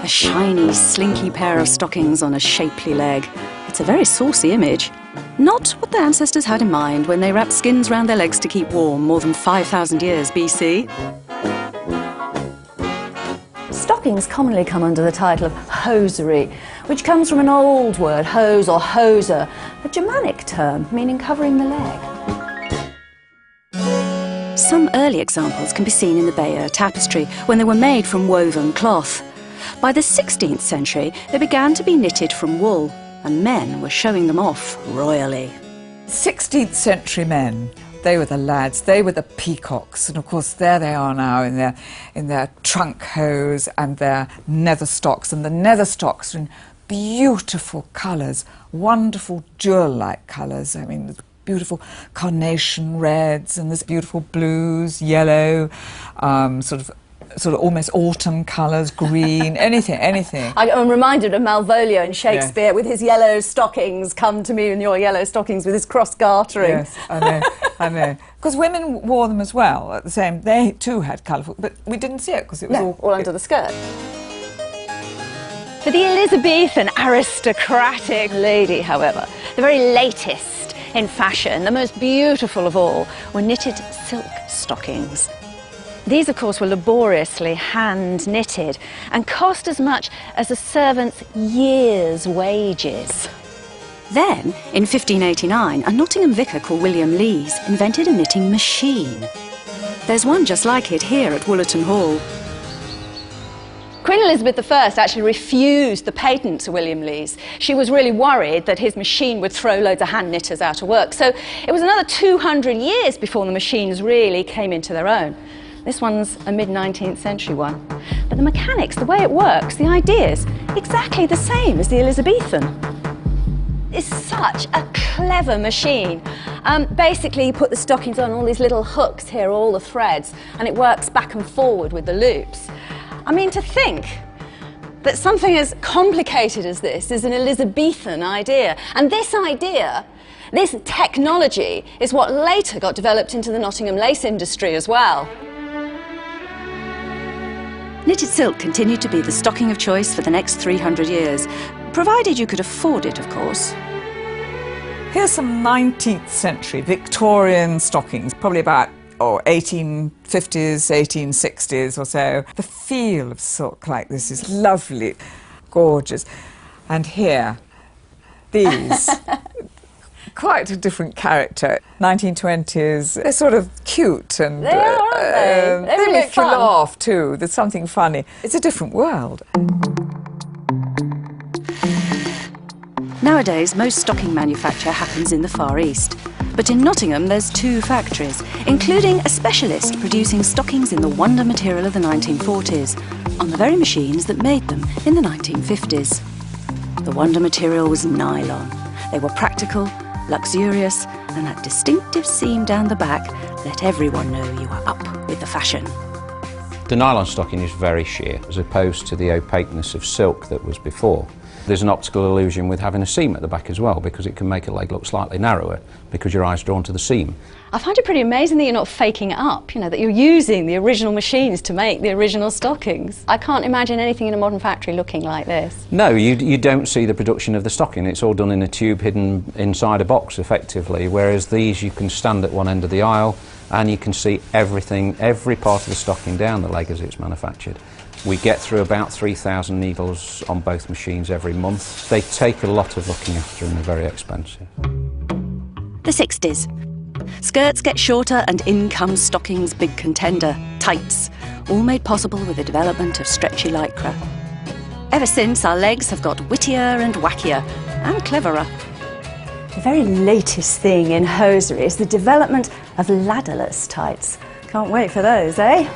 A shiny, slinky pair of stockings on a shapely leg. It's a very saucy image. Not what their ancestors had in mind when they wrapped skins round their legs to keep warm more than 5,000 years BC. Stockings commonly come under the title of hosiery, which comes from an old word, hose or hoser, a Germanic term meaning covering the leg. Some early examples can be seen in the Bayeux Tapestry, when they were made from woven cloth. By the 16th century, they began to be knitted from wool, and men were showing them off royally. 16th century men, they were the lads, they were the peacocks, and of course there they are now in their trunk hose and their nether stocks, and the nether stocks are in beautiful colours, wonderful jewel-like colours. I mean, there's beautiful carnation reds, and there's beautiful blues, yellow, sort of almost autumn colours, green, anything. I'm reminded of Malvolio in Shakespeare, with his yellow stockings, come to me in your yellow stockings, with his cross-gartering. Yes, I know. Because women wore them as well at the same, they too had colourful, but we didn't see it because it was all under the skirt. For the Elizabethan aristocratic lady, however, the very latest in fashion, the most beautiful of all, were knitted silk stockings. These, of course, were laboriously hand-knitted and cost as much as a servant's year's wages. Then, in 1589, a Nottingham vicar called William Lees invented a knitting machine. There's one just like it here at Woollerton Hall. Queen Elizabeth I actually refused the patent to William Lees. She was really worried that his machine would throw loads of hand knitters out of work. So it was another 200 years before the machines really came into their own. This one's a mid-19th century one. But the mechanics, the way it works, the ideas, exactly the same as the Elizabethan. It's such a clever machine. Basically, you put the stockings on all these little hooks here, all the threads, and it works back and forward with the loops. I mean, to think that something as complicated as this is an Elizabethan idea. And this idea, this technology, is what later got developed into the Nottingham lace industry as well. Knitted silk continued to be the stocking of choice for the next 300 years, provided you could afford it, of course. Here's some 19th century Victorian stockings, probably about 1850s, 1860s or so. The feel of silk like this is lovely, gorgeous. And here, these, quite a different character. 1920s, they're sort of cute and they are, aren't they? They make you laugh too. There's something funny. It's a different world. Nowadays, most stocking manufacture happens in the Far East. But in Nottingham, there's 2 factories, including a specialist producing stockings in the wonder material of the 1940s, on the very machines that made them in the 1950s. The wonder material was nylon. They were practical, luxurious, and that distinctive seam down the back let everyone know you were up with the fashion. The nylon stocking is very sheer, as opposed to the opaqueness of silk that was before. There's an optical illusion with having a seam at the back as well, because it can make a leg look slightly narrower because your eye's drawn to the seam. I find it pretty amazing that you're not faking it up, you know, that you're using the original machines to make the original stockings. I can't imagine anything in a modern factory looking like this. No, you don't see the production of the stocking. It's all done in a tube hidden inside a box, effectively, whereas these you can stand at one end of the aisle and you can see everything, every part of the stocking down the leg as it's manufactured. We get through about 3,000 needles on both machines every month. They take a lot of looking after and they're very expensive. The 60s. Skirts get shorter and in comes stockings' big contender, tights, all made possible with the development of stretchy lycra. Ever since, our legs have got wittier and wackier and cleverer. The very latest thing in hosiery is the development of ladderless tights. Can't wait for those, eh?